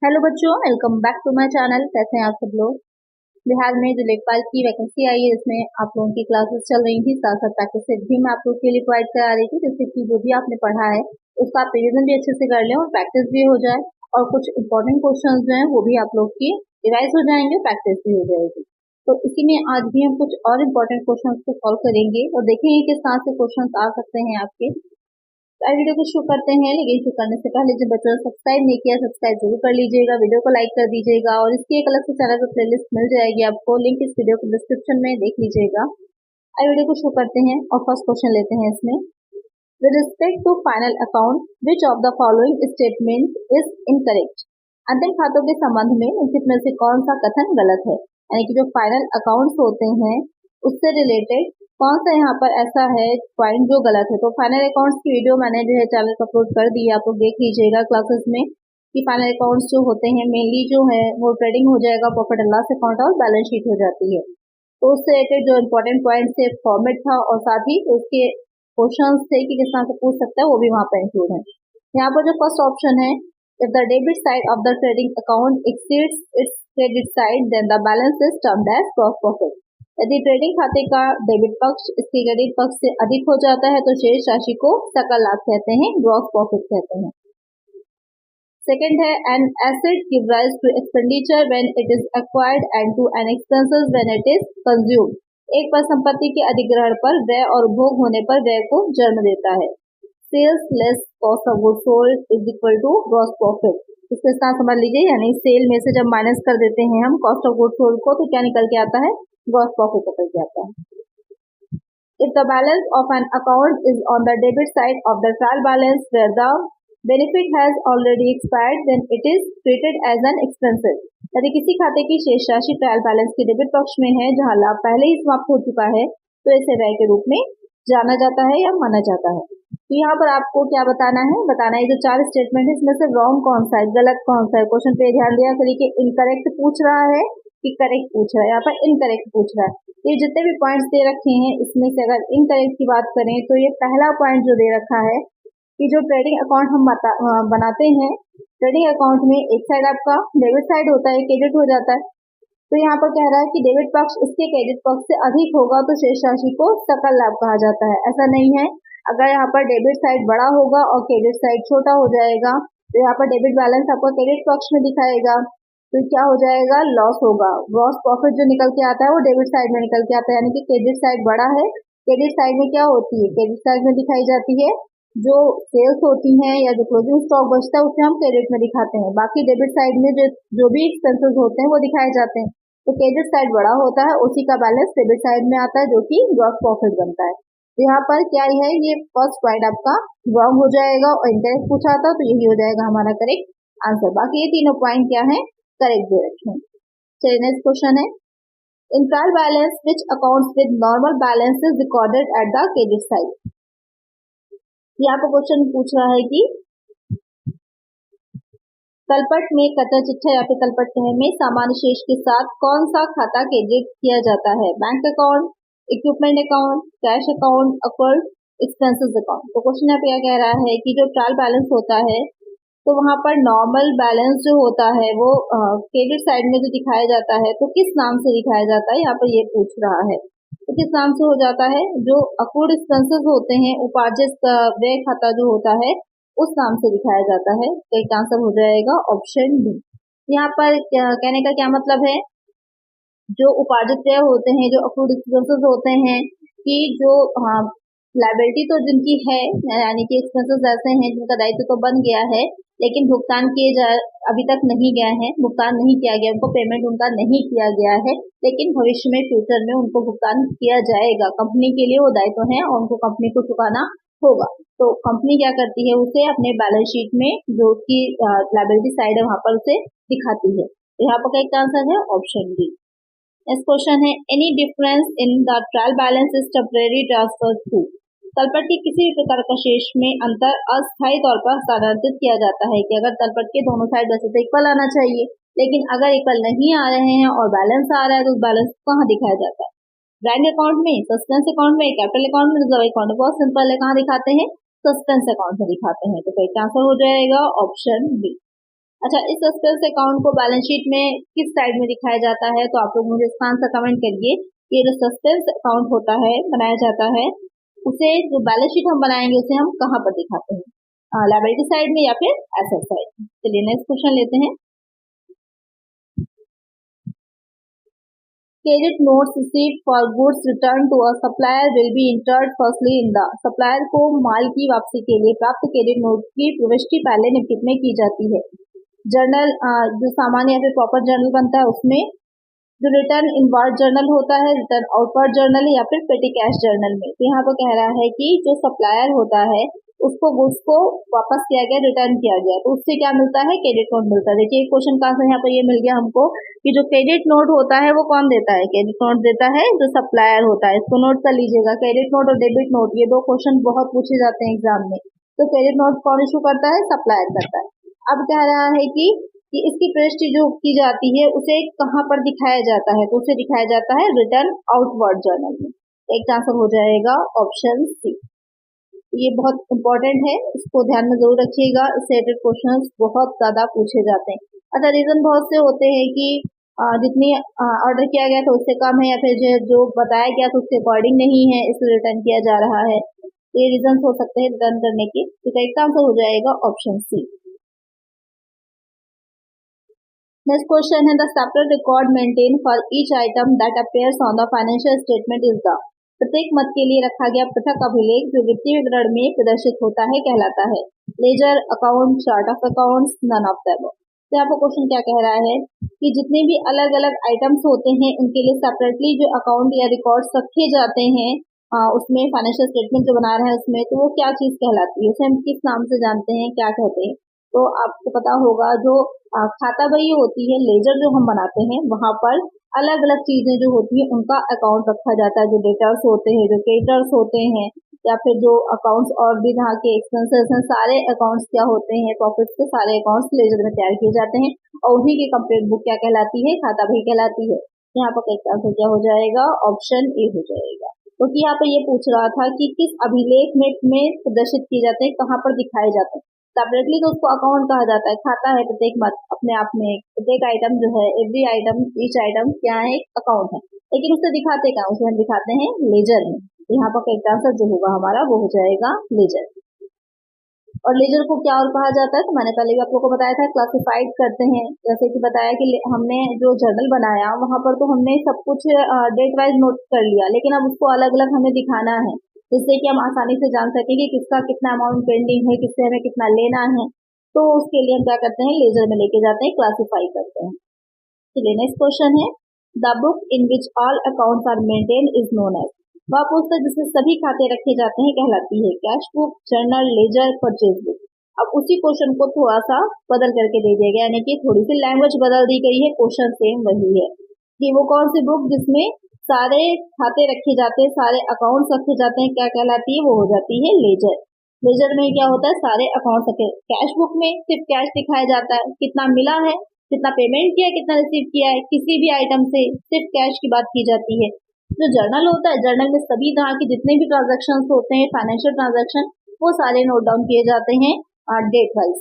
Hello बच्चों, welcome back to my channel. कैसे हैं आप सब लोग। बिहार में जो लेखपाल की वैकेंसी आई है, इसमें आप लोगों की क्लासेस चल रही थी, साथ साथ प्रैक्टिस सेट भी मैं आप लोगों के लिए प्रोवाइड करा रही थी, जिससे कि जो भी आपने पढ़ा है उसका आप रिविजन भी अच्छे से कर लें और प्रैक्टिस भी हो जाए, और कुछ इंपॉर्टेंट क्वेश्चन जो है वो भी आप लोग की रिवाइज हो जाएंगे, प्रैक्टिस भी हो जाएगी। तो इसी में आज भी हम कुछ और इम्पोर्टेंट क्वेश्चन को सॉल्व करेंगे और देखेंगे किस तरह से क्वेश्चन आ सकते हैं आपके। वीडियो को शुरू करते हैं, लेकिन शुरू करने से पहले जो बच्चों ने सब्सक्राइब नहीं किया, सब्सक्राइब जरूर कर लीजिएगा, वीडियो को लाइक कर दीजिएगा, और इसकी एक अलग से चैनल पर प्लेलिस्ट मिल जाएगी आपको, लिंक इस वीडियो को डिस्क्रिप्शन में देख लीजिएगा। अब वीडियो को शुरू करते हैं और फर्स्ट क्वेश्चन लेते हैं इसमें। With respect to final account, which of the following statement is incorrect. अंतिम खातों के संबंध में निम्नलिखित में से कौन सा कथन गलत है। यानी कि जो फाइनल अकाउंट्स होते हैं उससे रिलेटेड कौन सा यहाँ पर ऐसा है पॉइंट जो गलत है। तो फाइनल अकाउंट्स की वीडियो मैंने जो है चैनल पर अपलोड कर दी है, आप लोग देख लीजिएगा क्लासेस में, कि फाइनल अकाउंट्स जो होते हैं मेनली जो है वो ट्रेडिंग हो जाएगा, प्रॉफिट एंड लॉस अकाउंट और बैलेंस शीट हो जाती है। तो उससे रिलेटेड जो इम्पोर्टेंट पॉइंट से फॉर्मेट था और साथ ही उसके क्वेश्चन थे कि किस तरह से पूछ सकता है, वो भी वहाँ पर इंक्लूड है। यहाँ पर जो फर्स्ट ऑप्शन है, if the debit side of the trading account exceeds its credit side then the balance is termed as gross profit. यदि ट्रेडिंग खाते का डेबिट पक्ष इसके क्रेडिट पक्ष से अधिक हो जाता है तो शेष राशि को सकल लाभ कहते हैं, ग्रॉस प्रॉफिट कहते हैं। सेकंड है, an asset give rise to expenditure when it is acquired and to an expenses when it is consumed. एक पर संपत्ति के अधिग्रहण पर व्यय और उपभोग होने पर व्यय को जन्म देता है। Sales less cost of goods sold is equal to gross profit. इसके साथ समझ लीजिए, यानी सेल में से जब माइनस कर देते हैं हम कॉस्ट ऑफ गुड्स सोल्ड को, तो क्या निकल के आता है, ग्रॉस प्रॉफिट निकल के आता है। If the balance of an account is on the debit side of the trial balance where the benefit has already expired, then it is treated as an expenses। यदि किसी खाते की शेष राशि ट्रायल बैलेंस के डेबिट पक्ष में है जहां लाभ पहले ही समाप्त हो चुका है, तो इसे व्यय के रूप में जाना जाता है या माना जाता है। तो यहाँ पर आपको क्या बताना है, जो चार स्टेटमेंट है इसमें से रॉन्ग कौन सा है, गलत कौन सा है। क्वेश्चन पे ध्यान दिया करिए कि इनकरेक्ट पूछ रहा है कि करेक्ट पूछ रहा है। यहाँ पर इनकरेक्ट पूछ रहा है। ये जितने भी पॉइंट्स दे रखे हैं इसमें से अगर इनकरेक्ट की बात करें तो ये पहला पॉइंट जो दे रखा है कि जो ट्रेडिंग अकाउंट हम बनाते हैं, ट्रेडिंग अकाउंट में एक साइड आपका डेबिट साइड होता है, क्रेडिट हो जाता है। तो यहाँ पर कह रहा है कि डेबिट पक्ष इसके क्रेडिट पक्ष से अधिक होगा तो शेष राशि को सकल लाभ कहा जाता है। ऐसा नहीं है, अगर यहाँ पर डेबिट साइड बड़ा होगा और क्रेडिट साइड छोटा हो जाएगा तो यहाँ पर डेबिट बैलेंस आपको क्रेडिट पक्ष में दिखाएगा, तो क्या हो जाएगा, लॉस होगा। ग्रॉस प्रॉफिट जो निकल के आता है वो डेबिट साइड में निकल के आता है, यानी कि क्रेडिट साइड बड़ा है। क्रेडिट साइड में क्या होती है, क्रेडिट साइड में दिखाई जाती है जो सेल्स होती हैं या जो क्लोजिंग स्टॉक बचता है उसे हम क्रेडिट में दिखाते हैं। बाकी डेबिट साइड में जो भी एक्सपेंसेस होते हैं वो दिखाए जाते हैं। तो क्रेडिट साइड बड़ा होता है, उसी का बैलेंस डेबिट साइड में आता है जो कि ग्रॉस प्रॉफिट बनता है। तो यहाँ पर क्या है, ये फर्स्ट पॉइंट आपका रॉन्ग हो जाएगा और इनकरेक्ट पूछा था तो यही हो जाएगा हमारा करेक्ट आंसर। बाकी ये तीनों पॉइंट क्या है, करेक्ट दे रखे हैं। चलिए नेक्स्ट क्वेश्चन है, in trial balance which accounts with normal balance is recorded at the credit side. यहाँ पर क्वेश्चन पूछ रहा है कि तलपट में कच्चा चिट्ठा या फिर तलपट में सामान्य शेष के साथ कौन सा खाता क्रेडिट किया जाता है, bank account, equipment account, cash account, account, expenses account. तो क्वेश्चन यहाँ पे क्या कह रहा है कि जो ट्रायल बैलेंस होता है तो वहां पर नॉर्मल बैलेंस जो होता है वो क्रेडिट साइड में जो दिखाया जाता है तो किस नाम से दिखाया जाता है, यहाँ पर ये पूछ रहा है। तो किस नाम से हो जाता है, जो अकाउंट एक्सपेंसेस होते हैं, उपार्जित व्यय खाता जो होता है उस नाम से दिखाया जाता है। तो एक आंसर हो जाएगा ऑप्शन डी। यहाँ पर कहने का क्या मतलब है, जो उपार्जित व्यय होते हैं, जो अकाउंट एक्सपेंसेस होते हैं, कि जो लायबिलिटी तो जिनकी है, यानी कि एक्सपेंसेस ऐसे हैं जिनका दायित्व तो बन गया है लेकिन भुगतान किए अभी तक नहीं गया है, भुगतान नहीं किया गया, उनको पेमेंट उनका नहीं किया गया है, लेकिन भविष्य में फ्यूचर में उनको भुगतान किया जाएगा। कंपनी के लिए वो दायित्व है और उनको कंपनी को चुकाना होगा। तो कंपनी क्या करती है, उसे अपने बैलेंस शीट में जो उसकी लायबिलिटी साइड है वहां पर उसे दिखाती है। तो यहाँ पर क्या आंसर है, ऑप्शन डी। नेक्स्ट क्वेश्चन है, any difference in the trial balance is temporary transfer to. तलपट के किसी भी प्रकार का शेष में अंतर अस्थायी तौर पर हस्तांतरित किया जाता है कि अगर तलपट के दोनों साइड वैसे तो इक्वल आना चाहिए, लेकिन अगर इक्वल नहीं आ रहे हैं और बैलेंस आ रहा है तो बैलेंस कहाँ दिखाया जाता है, बैंक अकाउंट में, सस्पेंस अकाउंट में, कैपिटल अकाउंट में, रिजर्व अकाउंट में। बहुत सिंपल है, कहाँ दिखाते हैं, सस्पेंस अकाउंट में दिखाते हैं। तो इसका आंसर हो जाएगा ऑप्शन बी। अच्छा, इस सस्पेंस अकाउंट को बैलेंस शीट में किस साइड में दिखाया जाता है, तो आप लोग मुझे इसका आंसर कमेंट करिए। ये जो सस्पेंस अकाउंट होता है, बनाया जाता है, उसे जो बैलेंस शीट हम बनाएंगे उसे हम कहाँ पर दिखाते हैं, लायबिलिटी साइड में या फिर एसेट साइड में। चलिए नेक्स्ट क्वेश्चन लेते हैं। Credit notes received for goods returned to a supplier will be entered firstly in the supplier को माल की वापसी के लिए प्राप्त क्रेडिट नोट की प्रविष्टि पहले निम्नलिखित में की जाती है। जर्नल, जो सामान्य या फिर प्रॉपर जर्नल बनता है उसमें, जो रिटर्न इनवर्ड जर्नल होता है, रिटर्न आउटवर्ड जर्नल या फिर पेटी कैश जर्नल में। तो यहाँ पर कह रहा है कि जो सप्लायर होता है उसको गुड्स को वापस किया गया, रिटर्न किया गया, तो उससे क्या मिलता है, क्रेडिट नोट मिलता है। देखिए क्वेश्चन का आंसर यहाँ पर ये मिल गया हमको कि जो क्रेडिट नोट होता है वो कौन देता है, क्रेडिट नोट देता है जो सप्लायर होता है। इसको नोट कर लीजिएगा, क्रेडिट नोट और डेबिट नोट ये दो क्वेश्चन बहुत पूछे जाते हैं एग्जाम में। तो क्रेडिट नोट कौन इशू करता है, सप्लायर करता है। अब कह रहा है कि इसकी प्रविष्टि जो की जाती है उसे कहाँ पर दिखाया जाता है, तो उसे दिखाया जाता है रिटर्न आउटवर्ड जर्नल में। एक आंसर हो जाएगा ऑप्शन सी। ये बहुत इंपॉर्टेंट है, इसको ध्यान में जरूर रखिएगा, इससे रिलेटेड क्वेश्चंस बहुत ज्यादा पूछे जाते हैं। अच्छा, रीजन बहुत से होते हैं कि जितनी ऑर्डर किया गया था उससे कम है, या फिर जो बताया गया था उसके अकॉर्डिंग नहीं है, इसलिए रिटर्न किया जा रहा है। ये रीजन हो सकते हैं रिटर्न करने के। तो करेक्ट आंसर हो जाएगा ऑप्शन सी। Next question है, the separate record maintained for each item that appears on the financial statement is the। प्रत्येक मद के लिए रखा गया पृथक अभिलेख जो वित्तीय विवरण में प्रदर्शित होता है कहलाता है ledger, account, chart of accounts, none of the above. तो यहाँ पर क्वेश्चन क्या कह रहा है कि जितने भी अलग अलग आइटम्स होते हैं उनके लिए सेपरेटली जो अकाउंट या रिकॉर्ड्स रखे जाते हैं, उसमें फाइनेंशियल स्टेटमेंट जो बना रहे हैं उसमें, तो वो क्या चीज कहलाती है, उसे हम किस नाम से जानते हैं, क्या कहते हैं। तो आपको पता होगा जो खाता बही होती है, लेजर जो हम बनाते हैं, वहां पर अलग अलग चीजें जो होती है उनका अकाउंट रखा जाता है, जो डेटर्स होते हैं, जो क्रेडिटर्स होते हैं, या फिर जो अकाउंट्स और भी यहाँ के एक्सपेंसेस हैं, सारे अकाउंट्स क्या होते हैं, प्रॉफिट के सारे अकाउंट्स लेजर में तैयार किए जाते हैं, और उन्हीं की कंप्लीट बुक क्या कहलाती है, खाता बही कहलाती है। यहाँ पर करेक्ट आंसर क्या हो जाएगा, ऑप्शन ए हो जाएगा। क्योंकि यहाँ पर ये पूछ रहा था कि किस अभिलेख में प्रदर्शित किए जाते हैं, कहाँ पर दिखाए जाते हैं। सेपरेटली तो उसको अकाउंट कहा जाता है, खाता है प्रत्येक मत अपने आप में, प्रत्येक आइटम जो है, एवरी आइटम, ईच आइटम क्या है, अकाउंट है। लेकिन उसे दिखाते कहाँ, उसे हम दिखाते हैं लेजर में। तो यहाँ पर करेक्ट आंसर जो होगा हमारा वो हो जाएगा लेजर। और लेजर को क्या और कहा जाता है, तो मैंने पहले भी आप लोगों को बताया था, क्लासिफाइड करते हैं। जैसे कि बताया कि हमने जो जर्नल बनाया वहां पर तो हमने सब कुछ डेट वाइज नोट कर लिया, लेकिन अब उसको अलग अलग हमें दिखाना है, जिससे कि हम आसानी से जान सकें कि किसका कितना अमाउंट पेंडिंग है, किससे हमें कितना लेना है। तो उसके लिए हम क्या करते हैं, लेजर में लेके जाते हैं, क्लासिफाई करते हैं। चलिए नेक्स्ट क्वेश्चन है, the book in which all accounts are maintain is known as. वह पुस्तक जिसमें सभी खाते रखे जाते हैं कहलाती है cash book, journal, ledger, purchase book. अब उसी क्वेश्चन को थोड़ा सा बदल करके दे दिया गया, यानी कि थोड़ी सी लैंग्वेज बदल दी गई है, क्वेश्चन सेम वही है कि वो कौन सी बुक जिसमें सारे खाते रखे जाते हैं, सारे अकाउंट्स रखे जाते हैं, क्या कहलाती है, वो हो जाती है लेजर। लेजर में क्या होता है, सारे अकाउंट्स रखे। कैश बुक में सिर्फ कैश दिखाया जाता है, कितना मिला है, कितना पेमेंट किया, कितना रिसीव किया है, किसी भी आइटम से सिर्फ कैश की बात की जाती है। जो जर्नल होता है, जर्नल में सभी तरह के जितने भी ट्रांजेक्शन होते हैं, फाइनेंशियल ट्रांजेक्शन, वो सारे नोट डाउन किए जाते हैं डेट वाइज।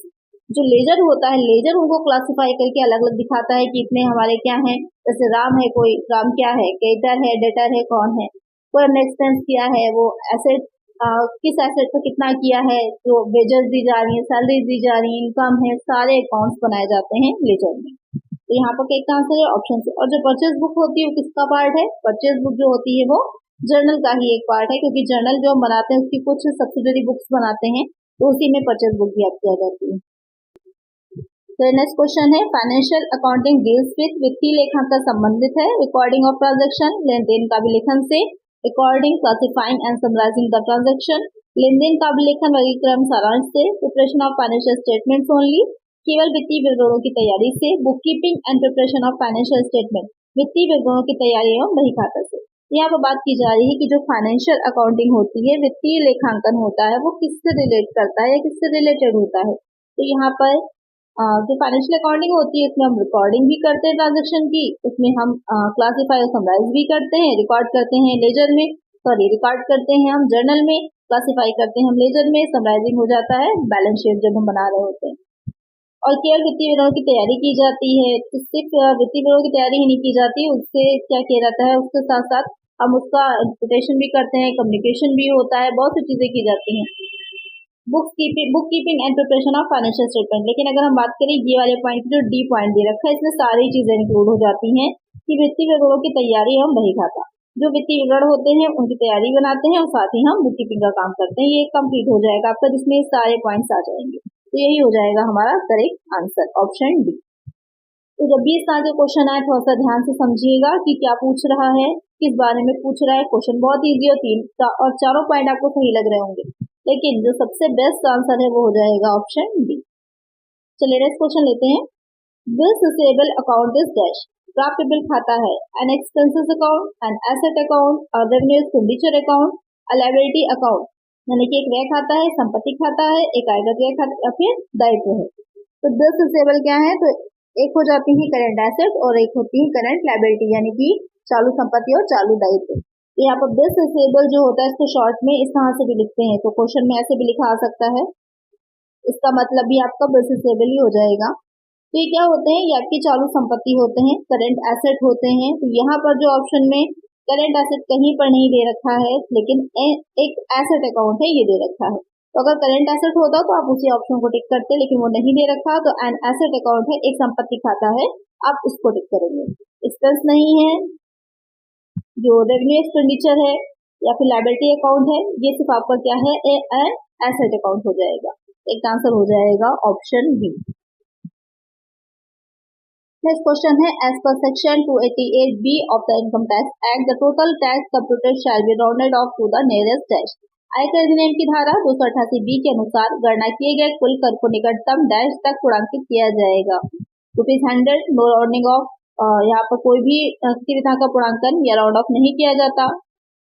जो लेजर होता है, लेजर उनको क्लासिफाई करके अलग अलग दिखाता है कि इतने हमारे क्या हैं, जैसे राम है, कोई राम क्या है, क्रेडिटर है, डेटर है, कौन है, कोई हमने एक्सपेंस किया है, वो एसेट किस एसेट को कितना किया है, जो वेजेस दी जा रही है, सैलरी दी जा रही है, इनकम है, सारे अकाउंट्स बनाए जाते हैं लेजर में। तो यहाँ पर क्या आंसर है, ऑप्शन से। और जो परचेज बुक होती है वो किसका पार्ट है, परचेज बुक जो होती है वो जर्नल का ही एक पार्ट है, क्योंकि जर्नल जो हम बनाते हैं उसकी कुछ सब्सिडरी बुक्स बनाते हैं, तो उसी में परचेज बुक भी याद किया जाती है। तो नेक्स्ट क्वेश्चन है, फाइनेंशियल अकाउंटिंग डील्स विथ वित्तीय लेखांकन संबंधित है, रिकॉर्डिंग ऑफ ट्रांजैक्शन, लेन देन का अभिलेखन से, recording, classifying and summarising the transaction, लेन देन का अभिलेखन, वर्गीकरण, सारांश से, preparation of financial statements only, केवल वित्तीय विवरणों की तैयारी से, book keeping and preparation of financial statement, वित्तीय विवरणों की तैयारी एवं बही खाता से। यहाँ पर बात की जा रही है कि जो फाइनेंशियल अकाउंटिंग होती है, वित्तीय लेखांकन होता है, वो किससे रिलेट करता है या किससे रिलेटेड होता है। तो यहाँ पर जो फाइनेंशियल अकाउंटिंग होती है उसमें हम रिकॉर्डिंग भी करते हैं ट्रांजेक्शन की, उसमें हम क्लासिफाई और समराइज भी करते हैं, रिकॉर्ड करते हैं लेजर में, सॉरी रिकॉर्ड करते हैं हम जर्नल में, क्लासिफाई करते हैं हम लेजर में, समराइजिंग हो जाता है बैलेंस शीट जब हम बना रहे होते हैं। और केवल वित्तीय विवरण की तैयारी की जाती है। तो सिर्फ वित्तीय विवरण की तैयारी ही नहीं की जाती, उससे क्या किया जाता है, उसके साथ साथ हम उसका इंटरप्रिटेशन भी करते हैं, कम्युनिकेशन भी होता है, बहुत सी चीजें की जाती हैं। Book keeping and preparation of financial statement. लेकिन अगर हम बात करें ये वाले पॉइंट जो डी पॉइंट दे रखा है, इसमें सारी चीजें इंक्लूड हो जाती हैं कि वित्तीय विवरणों की तैयारी एवं बही खाता, जो वित्तीय विवरण होते हैं उनकी तैयारी बनाते हैं और साथ ही हम बुक कीपिंग का काम करते हैं। ये कंप्लीट हो जाएगा आपका, जिसमें सारे पॉइंट्स आ जाएंगे। तो यही हो जाएगा हमारा करेक्ट आंसर, ऑप्शन डी। तो जब भी इस तरह के क्वेश्चन आए थोड़ा सा ध्यान से समझिएगा कि क्या पूछ रहा है, किस बारे में पूछ रहा है। क्वेश्चन बहुत इजी और चारों पॉइंट आपको सही लग रहे होंगे, लेकिन जो सबसे बेस्ट आंसर है वो हो जाएगा ऑप्शन डी। चलिए नेक्स्ट क्वेश्चन लेते हैं। Bills receivable account is dash. प्राप्य बिल खाता है an expenses account, an asset account, a revenue expenditure account, a liability account. यानी कि एक व्यय खाता है, संपत्ति खाता है, एक आयकर व्यय खाता या फिर दायित्व है। तो बिल्स रिसीवेबल क्या है, तो एक हो जाती है करंट एसेट और एक होती है करंट लायबिलिटी, यानी कि चालू संपत्ति और चालू दायित्व। तो यहाँ पर बिल्स रिसीवेबल जो होता है इसको शॉर्ट में इस तरह से भी लिखते हैं, तो क्वेश्चन में ऐसे भी लिखा आ सकता है, इसका मतलब भी आपका बिल्स रिसीवेबल ही हो जाएगा। तो ये क्या होते हैं, ये आपकी चालू संपत्ति होते हैं, करंट एसेट होते हैं। तो यहाँ पर जो ऑप्शन में करंट एसेट कहीं पर नहीं दे रखा है, लेकिन एक एसेट अकाउंट है ये दे रखा है। तो अगर करंट एसेट होता तो आप उसी ऑप्शन को टिक करते, लेकिन वो नहीं दे रखा, तो एन एसेट अकाउंट है, एक संपत्ति खाता है, आप उसको टिक करेंगे। एक्सपेंस नहीं है, जो रेवेन्यू एक्सपेंडिचर है या फिर लायबिलिटी अकाउंट है, ये सिर्फ आपका क्या है, एसेट अकाउंट हो जाएगा। एक आंसर हो जाएगा ऑप्शन बी। नेक्स्ट क्वेश्चन है, as per section 288B of the income tax act the total tax computed shall be rounded off to the nearest dash. आयकर अधिनियम की धारा 288B के अनुसार गणना किए गए कुल कर को निकटतम डैश तक पूर्णांकित किया जाएगा। ₹100, नो राउंडिंग ऑफ, यहाँ पर कोई भी किसी भी तरह का पूर्णांकन या राउंड ऑफ नहीं किया जाता।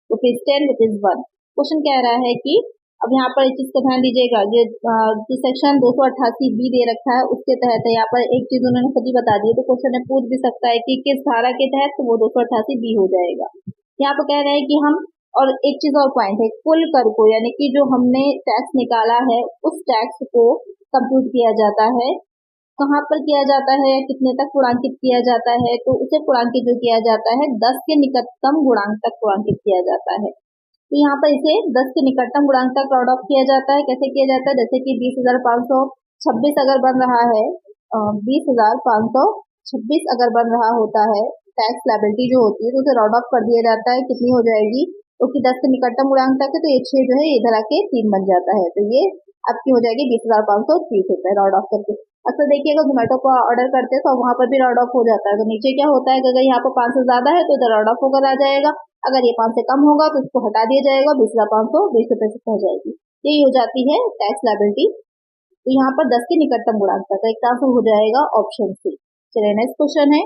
₹10, ₹1। क्वेश्चन कह रहा है कि अब यहाँ पर एक चीज का ध्यान दीजिएगा, जो सेक्शन 288B दे रखा है उसके तहत यहाँ पर एक चीज उन्होंने खुद ही बता दी है, तो क्वेश्चन में पूछ भी सकता है कि किस धारा के तहत, तो वो 288B हो जाएगा। यहाँ पर कह रहे हैं कि हम, और एक चीज और पॉइंट है, कुल कर को यानी कि जो हमने टैक्स निकाला है उस टैक्स को कंप्यूट किया जाता है, कहाँ पर किया जाता है, कितने तक पूर्णांकित किया जाता है, तो उसे पूर्णांकित जो किया जाता है 10 के निकटतम गुणांक तक पूर्णांकित किया जाता है। तो यहाँ पर इसे 10 के निकटतम गुणांक तक राउंड ऑफ किया जाता है। कैसे किया जाता है, जैसे कि 20,526 अगर बन रहा है, 20,526 अगर बन रहा होता है टैक्स लायबिलिटी जो होती है, तो उसे राउंड ऑफ कर दिया जाता है, कितनी हो जाएगी, क्योंकि 10 के निकटतम गुणांक तक है, तो ये 6 जो है इधर आके 3 बन जाता है, तो ये आपकी हो जाएगी 20,530 रुपए राउंड ऑफ करके। अक्सर देखिएगा जोमेटो को ऑर्डर करते हैं तो वहां पर भी राउंड ऑफ हो जाता है, तो नीचे क्या होता है, अगर यहाँ पर 5 से ज्यादा है तो इधर राउंड ऑफ होकर आ जाएगा, अगर ये 5 से कम होगा तो इसको हटा दिया जाएगा, 20,520 रुपए से हो जाएगी। यही हो जाती है टैक्स लायबिलिटी। तो यहाँ पर 10 के निकटतम गुणांक तक, एक आंसर हो जाएगा ऑप्शन सी। चलिए नेक्स्ट क्वेश्चन है,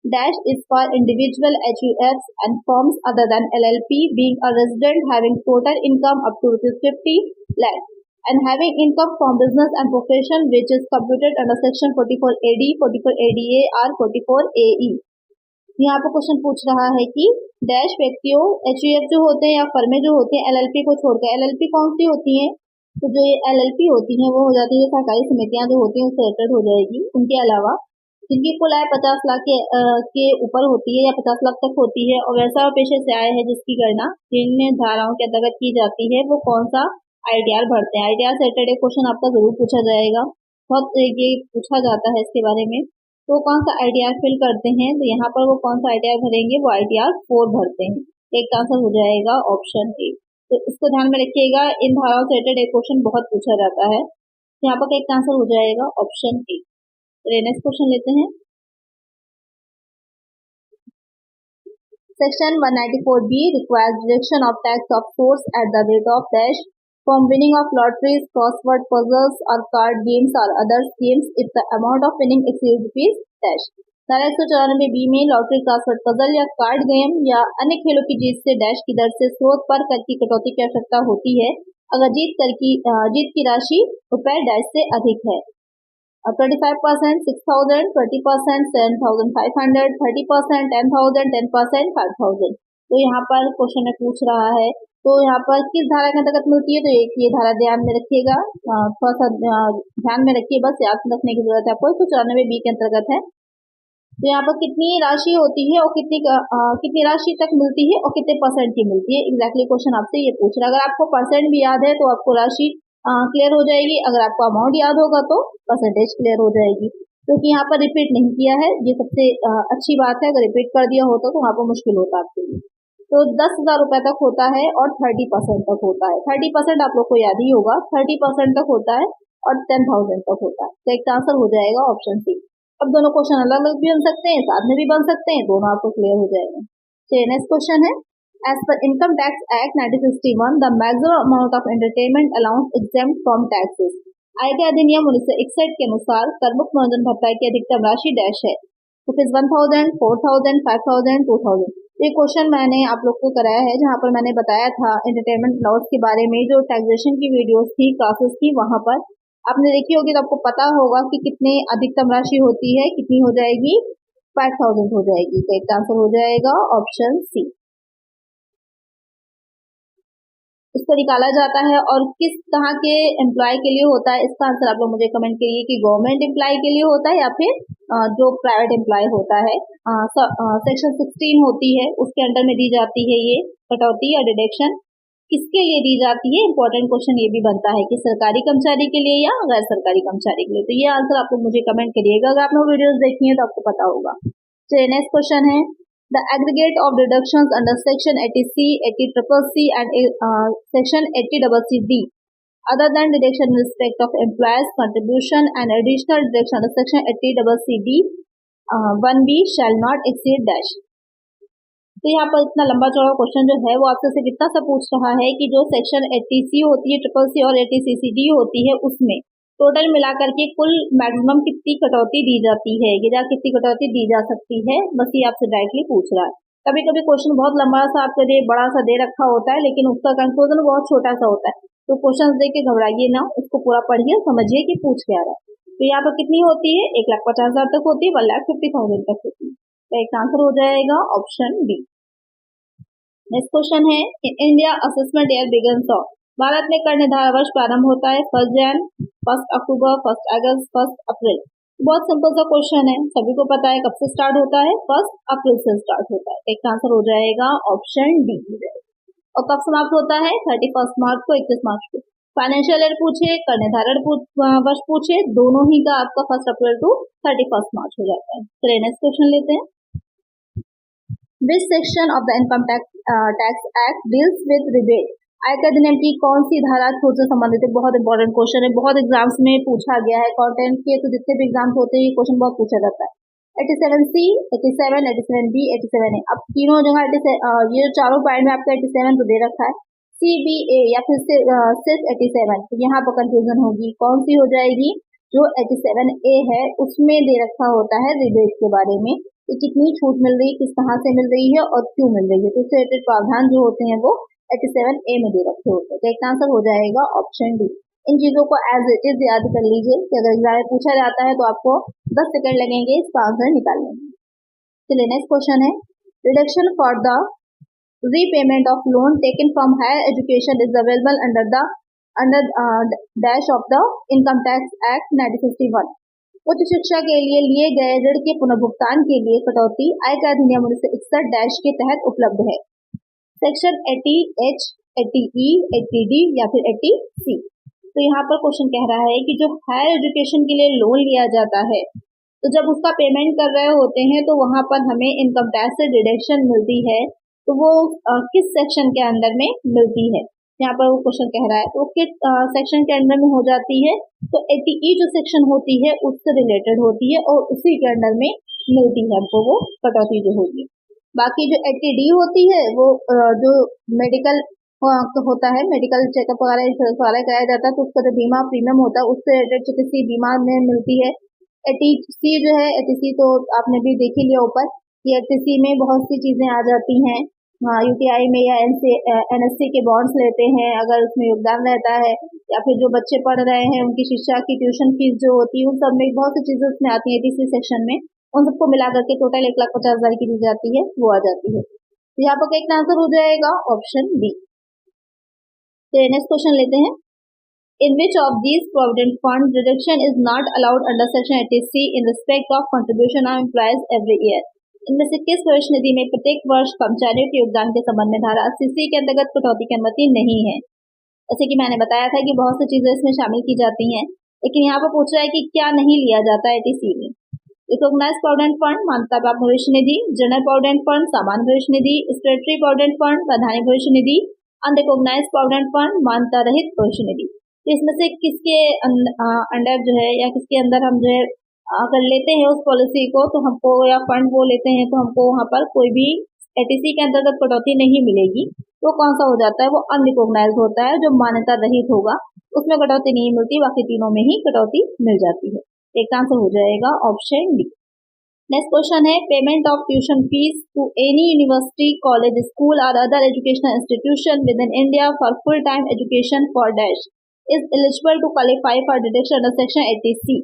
dash is for individual HUFs and firms other than LLP being a resident having total income up to ₹50 lakh and having income from business and profession which is computed under section 44AD, 44ADA or 44AE। यहाँ पर question पूछ रहा है कि dash व्यक्तियों, HUF जो होते हैं या फर्में जो होती हैं LLP को छोड़कर, LLP कौन सी होती हैं, तो जो ये LLP होती हैं वो हो जाती है सरकारी समितियां जो होती हैं उससे रिलेटेड हो जाएगी। उनके अलावा जिनकी कुल आय 50 लाख के ऊपर होती है या 50 लाख तक होती है और व्यवसाय और पेशे से आय है जिसकी गणना जिन धाराओं के अंतर्गत की जाती है, वो कौन सा ITR भरते हैं। ITR से रिलेटेड क्वेश्चन आपका जरूर पूछा जाएगा, बहुत ये पूछा जाता है इसके बारे में। तो कौन सा ITR फिल करते हैं, तो यहाँ पर वो कौन सा ITR भरेंगे, वो ITR 4 भरते हैं। एक आंसर हो जाएगा ऑप्शन ए। तो इसको ध्यान में रखिएगा, इन धाराओं से रिलेटेड एक क्वेश्चन बहुत पूछा जाता है, यहाँ पर एक आंसर हो जाएगा ऑप्शन ए। नेक्स्ट क्वेश्चन लेते हैं, section 194B requires deduction of tax of source at the rate of dash from winning of lotteries, crossword puzzles or card games or other schemes if the amount of winning exceeds rupees dash। धारा 194B में lottery, crossword puzzle या card game या अन्य खेलों की जीत से dash की दर से स्रोत पर कर की कटौती की आवश्यकता होती है अगर जीत की राशि रुपए डैश से अधिक है। 25% 6,000, 20% 7,500, 30% 10,000, 10% 5,000। तो यहाँ पर क्वेश्चन में पूछ रहा है, तो यहाँ पर किस धारा के अंतर्गत मिलती है, तो एक ये धारा ध्यान में रखिएगा, थोड़ा सा ध्यान में रखिए, बस याद रखने की जरूरत है आपको। 194B के अंतर्गत है। तो यहाँ पर कितनी राशि होती है और कितनी राशि तक मिलती है और कितने परसेंट की मिलती है, एग्जैक्टली क्वेश्चन आपसे ये पूछ रहा है। अगर आपको परसेंट भी याद है तो आपको राशि क्लियर हो जाएगी, अगर आपको अमाउंट याद होगा तो परसेंटेज क्लियर हो जाएगी, क्योंकि यहाँ पर रिपीट नहीं किया है, ये सबसे अच्छी बात है। अगर रिपीट कर दिया होता तो वहाँ पर मुश्किल होता आपके लिए। तो 10,000 रुपए तक होता है और 30% तक होता है। 30% आप लोग को याद ही होगा, 30% तक होता है और 10,000 तक होता है। तो एक आंसर हो जाएगा ऑप्शन सी। अब दोनों क्वेश्चन अलग अलग भी बन सकते हैं, साथ में भी बन सकते हैं, दोनों आपको क्लियर हो जाएगा। चलिए नेक्स्ट क्वेश्चन है, as per income tax act 1961 the maximum amount of entertainment allowance exempt from taxes. आय के अधिनियम 1961 के अनुसार करमुक्त मनोरंजन भत्ता की अधिकतम राशि डैश है, रुपीज 1000, 4000, 5000, 2000। ये क्वेश्चन मैंने आप लोग को कराया है, जहाँ पर मैंने बताया था एंटरटेनमेंट लॉस के बारे में, जो टैक्सेशन की वीडियोस थी, क्लासेस थी, वहां पर आपने देखी होगी, तो आपको पता होगा कि कितने अधिकतम राशि होती है, कितनी हो जाएगी, 5000 हो जाएगी। तो एक आंसर हो जाएगा ऑप्शन सी। इसको निकाला जाता है और किस तरह के एम्प्लॉय के लिए होता है, इसका आंसर आप लोग मुझे कमेंट करिए कि गवर्नमेंट एम्प्लॉय के लिए होता है या फिर जो प्राइवेट एम्प्लॉय होता है। सेक्शन 16 होती है, उसके अंडर में दी जाती है ये कटौती या डिडक्शन, किसके लिए दी जाती है। इंपॉर्टेंट क्वेश्चन ये भी बनता है कि सरकारी कर्मचारी के लिए या गैर सरकारी कर्मचारी के लिए। तो ये आंसर आप लोग मुझे कमेंट करिएगा, अगर आपने वीडियोस देखी है तो आपको पता होगा। चलिए नेक्स्ट क्वेश्चन है, the aggregate of deductions under section 80C, 80CCC and section 80CCD other than deduction in respect of employees contribution and additional deduction under section 80CCD 1B shall not exceed dash। तो यहाँ पर इतना लंबा चौड़ा question जो है वो आपसे सिर्फ इतना सा पूछ रहा है कि जो सेक्शन 80C होती है, CCC और 80CCD होती है, उसमें टोटल मिलाकर के कुल मैक्सिमम कितनी कटौती दी जाती है, या कितनी कटौती दी जा सकती है, बस ये आपसे डायरेक्टली पूछ रहा है। कभी कभी क्वेश्चन बहुत लंबा सा आपके लिए बड़ा सा दे रखा होता है, लेकिन उसका कंक्लूजन बहुत छोटा सा होता है। तो क्वेश्चन देख के घबराइए ना, उसको पूरा पढ़िए, समझिए कि पूछ क्या रहा है। तो यहाँ पर कितनी होती है, 1,50,000 तक होती है, 1,50,000 तक होती है। तो एक आंसर हो जाएगा ऑप्शन बी। नेक्स्ट क्वेश्चन है, India assessment year begins of, Bharat में कर निर्धारण वर्ष प्रारंभ होता है 1 जनवरी, 1 अक्टूबर, 1 अगस्त, 1 अप्रैल। बहुत सिंपल सा क्वेश्चन है, सभी को पता है कब से स्टार्ट होता है, 1 अप्रैल से स्टार्ट होता है। एक आंसर हो जाएगा ऑप्शन डी हो जाएगा। और कब समाप्त होता है, 31 मार्च को, 31 मार्च को। फाइनेंशियल ईयर पूछे, कर निर्धारण वर्ष पूछे, दोनों ही का आपका 1 अप्रैल टू 31 मार्च हो जाता है। चलिए नेक्स्ट क्वेश्चन लेते हैं, which section of the income tax act deals with rebate. आयकर अधिनियम की कौन सी धारा छूट से संबंधित है, बहुत इंपॉर्टेंट क्वेश्चन है, बहुत एग्जाम्स में पूछा गया है। कंटेंट के तो जितने भी एग्जाम्स होते हैं ये क्वेश्चन बहुत पूछा जाता है। 87C, 87, 87B, 87A। अब तीनों जगह ये चारों पॉइंट में आपका 87 तो दे रखा है, CBA या फिर सिर्फ 87, तो यहाँ पर कंफ्यूजन होगी, कौन सी हो जाएगी। जो 87A है उसमें दे रखा होता है रिबेट के बारे में, कि कितनी छूट मिल रही है, किस तरह से मिल रही है और क्यों मिल रही है। तो उससे रिलेटेड प्रावधान जो होते हैं वो 87A में दे रखे होते हैं। तो एक आंसर हो जाएगा ऑप्शन डी। इन चीजों को एज इट इज याद कर लीजिए कि अगर एग्जाम में पूछा जाता है तो आपको 10 सेकंड लगेंगे इसका आंसर निकालने में। चलिए नेक्स्ट क्वेश्चन है, reduction for the repayment of loan taken from higher education is available under dash of the income tax act 1951। उच्च शिक्षा के लिए गए ऋण के पुनर्भुगतान के लिए कटौती आयकर अधिनियम 1961 डैश के तहत उपलब्ध है, सेक्शन 80H, 80E, 80D या फिर 80C। तो यहाँ पर क्वेश्चन कह रहा है कि जो हायर एजुकेशन के लिए लोन लिया जाता है, तो जब उसका पेमेंट कर रहे होते हैं तो वहां पर हमें इनकम टैक्स से डिडक्शन मिलती है, तो वो किस सेक्शन के अंदर में मिलती है, यहाँ पर वो क्वेश्चन कह रहा है, तो किस सेक्शन के अंदर में हो जाती है। तो 80E जो सेक्शन होती है उससे रिलेटेड होती है और उसी के अंदर में मिलती है हमको वो कटौती जो होगी। बाकी जो 80D होती है वो जो मेडिकल होता है, मेडिकल चेकअप वगैरह कराया जाता है, तो उसका जो बीमा प्रीमियम होता है उससे रिलेटेड चिकित्सीय बीमा में मिलती है। 80C जो है, 80C तो आपने भी देख ही लिया ऊपर कि 80C में बहुत सी चीजें आ जाती हैं, UTI में या NSC के बॉन्ड्स लेते हैं अगर उसमें योगदान रहता है, या फिर जो बच्चे पढ़ रहे हैं उनकी शिक्षा की ट्यूशन फीस जो होती है, उन सब में बहुत सी चीजें उसमें आती है 80C सेक्शन में, उन सबको मिला करके टोटल 1,50,000 की दी जाती है, वो आ जाती है। तो यहाँ पर करेक्ट आंसर हो जाएगा ऑप्शन बी। तो नेक्स्ट क्वेश्चन लेते हैं। In which of these provident fund reduction is not allowed under section 80C in respect of contribution of employees every year? इनमें से किस भविष्य निधि में प्रत्येक वर्ष कर्मचारियों के योगदान के संबंध में धारा 80C के अंतर्गत कटौती की अनुमति नहीं है? जैसे कि मैंने बताया था कि बहुत सी चीजें इसमें शामिल की जाती हैं, लेकिन यहाँ पर पूछ रहा है कि क्या नहीं लिया जाता है 80C में। रिकॉग्नाइज प्रोविडेंट फंड, मान्यता प्राप्त भविष्य निधि, जनरल प्रोविडेंट फंड, सामान्य भविष्य निधि, स्टेटरी प्रोविडेंट फंड, वैधानिक भविष्य निधि, अनरिकॉग्नाइज प्रोविडेंट फंड, मान्यता रहित भविष्य निधि। तो इसमें से किसके अंडर जो है या किसके अंदर हम जो है अगर लेते हैं उस पॉलिसी को तो हमको या फंड वो लेते हैं तो हमको वहाँ पर कोई भी 80C के अंतर्गत कटौती नहीं मिलेगी। तो कौन सा हो जाता है, वो अनरिकॉग्नाइज होता है, जो मान्यता रहित होगा उसमें कटौती नहीं मिलती, बाकी तीनों में ही कटौती मिल जाती है। एक आंसर हो जाएगा ऑप्शन डी। नेक्स्ट क्वेश्चन है, payment of tuition fees to any university, college, school और other educational institution within India for full time education for dash is eligible to qualify for deduction under section 80C।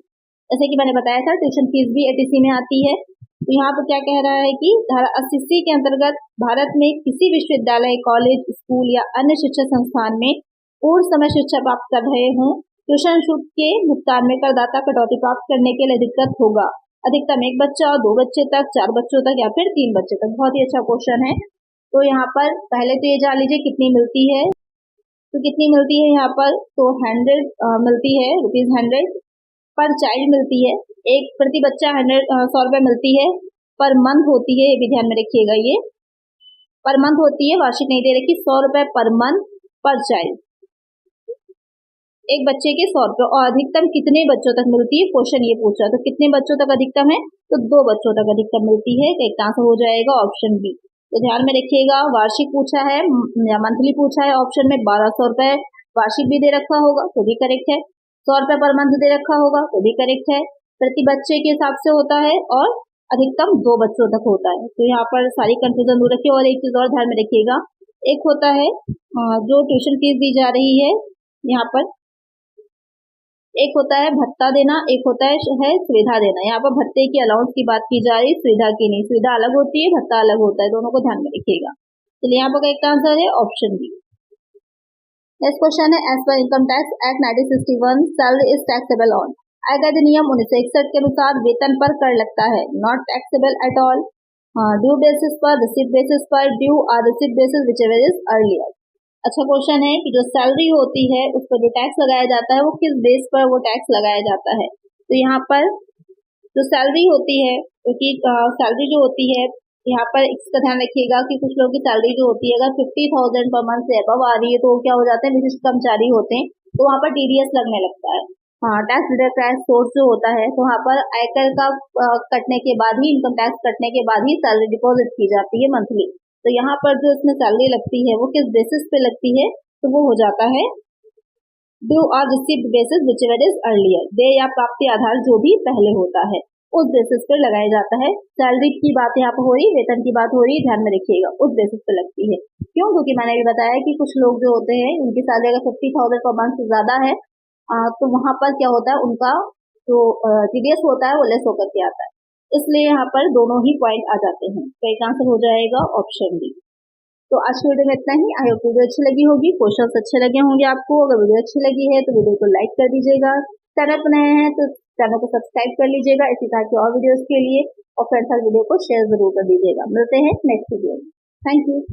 जैसे कि मैंने बताया था tuition fees भी 80C में आती है। तो यहाँ पर क्या कह रहा है कि धारा 80C के अंतर्गत भारत में किसी विश्वविद्यालय, कॉलेज, स्कूल या अन्य शिक्षा संस्थान में पूर्ण समय शिक्षा प्राप्त कर रहे हों, ट्यूशन शुल्क के भुगतान में करदाता कटौती प्राप्त करने के लिए अधिकृत होगा। अधिकतम 1 बच्चा, 2 बच्चे तक, 4 बच्चों तक या फिर 3 बच्चे तक। बहुत ही अच्छा क्वेश्चन है। तो यहाँ पर पहले तो ये जान लीजिए कितनी मिलती है। तो कितनी मिलती है यहाँ पर, तो 100 मिलती है, ₹100 पर चाइल्ड मिलती है। एक प्रति बच्चा 100 रुपये मिलती है। पर मंथ होती है, ये भी ध्यान में रखिएगा, ये पर मंथ होती है, वार्षिक नहीं दे रखी। 100 रुपये पर मंथ पर चाइल्ड, एक बच्चे के 100 रुपये। और अधिकतम कितने बच्चों तक मिलती है, क्वेश्चन ये पूछ रहा है। तो कितने बच्चों तक अधिकतम है, तो 2 बच्चों तक अधिकतम मिलती है। एक आंसर हो जाएगा ऑप्शन बी। तो ध्यान में रखिएगा, वार्षिक पूछा है या मंथली पूछा है, ऑप्शन में 1200 रुपये वार्षिक भी दे रखा होगा तो भी करेक्ट है। 100 रुपये पर मंथ दे रखा होगा तो भी करेक्ट है। प्रति बच्चे के हिसाब से होता है और अधिकतम 2 बच्चों तक होता है। तो यहाँ पर सारी कंफ्यूजन दूर रखिए। और एक चीज और ध्यान में रखिएगा, एक होता है जो ट्यूशन फीस दी जा रही है यहाँ पर, एक होता है भत्ता देना, एक होता है सुविधा देना। यहाँ पर भत्ते की अलाउंस की बात की जा रही है, सुविधा की नहीं। सुविधा अलग होती है, भत्ता अलग होता है, दोनों को ध्यान में रखिएगा। चलिए यहाँ पर एक आंसर है ऑप्शन बी। नेक्स्ट क्वेश्चन है, as per income tax act 1961 salary is taxable on. आयकर अधिनियम 1961 के अनुसार वेतन पर कर लगता है, not taxable at all, due basis पर, रिसिप्ट बेसिस पर, ड्यू और receipt basis whichever is earlier. अच्छा क्वेश्चन है कि जो सैलरी होती है उस पर जो टैक्स लगाया जाता है वो किस बेस पर वो टैक्स लगाया जाता है। तो यहाँ पर जो सैलरी होती है, क्योंकि सैलरी जो होती है यहाँ पर इसका ध्यान रखिएगा कि कुछ लोगों की सैलरी जो होती है अगर 50,000 पर मंथ से अबव आ रही है तो वो क्या हो जाते हैं, विशिष्ट कर्मचारी होते हैं, तो वहाँ पर TDS लगने लगता है। हाँ, टैक्स डिडक्ट सोर्स जो होता है, तो वहाँ पर आयकर का कटने के बाद ही, इनकम टैक्स कटने के बाद ही सैलरी डिपॉजिट की जाती है मंथली। तो यहाँ पर जो इसमें सैलरी लगती है वो किस बेसिस पे लगती है, तो वो हो जाता है ड्यू और received basis whichever is earlier, देय या प्राप्ति आधार जो भी पहले होता है उस बेसिस पे लगाया जाता है। सैलरी की बात यहाँ पर हो रही, वेतन की बात हो रही, ध्यान में रखिएगा, उस बेसिस पे लगती है। क्यों, क्योंकि मैंने भी बताया कि कुछ लोग जो होते हैं उनकी सैलरी अगर 50,000 पर मंथ से ज्यादा है तो वहां पर क्या होता है, उनका जो TDS होता है वो लेस होकर के आता है, इसलिए यहाँ पर दोनों ही पॉइंट आ जाते हैं। तो एक आंसर हो जाएगा ऑप्शन डी। तो आज की वीडियो में इतना ही। आई होप वीडियो अच्छी लगी होगी, क्वेश्चंस अच्छे लगे होंगे आपको। अगर वीडियो अच्छी लगी है तो वीडियो को लाइक कर दीजिएगा, चैनल पर नए हैं तो चैनल को सब्सक्राइब कर लीजिएगा इसी तरह की और वीडियोस के लिए, और फ्रेंड्स वीडियो को शेयर जरूर कर दीजिएगा। मिलते हैं नेक्स्ट वीडियो में। Thank you.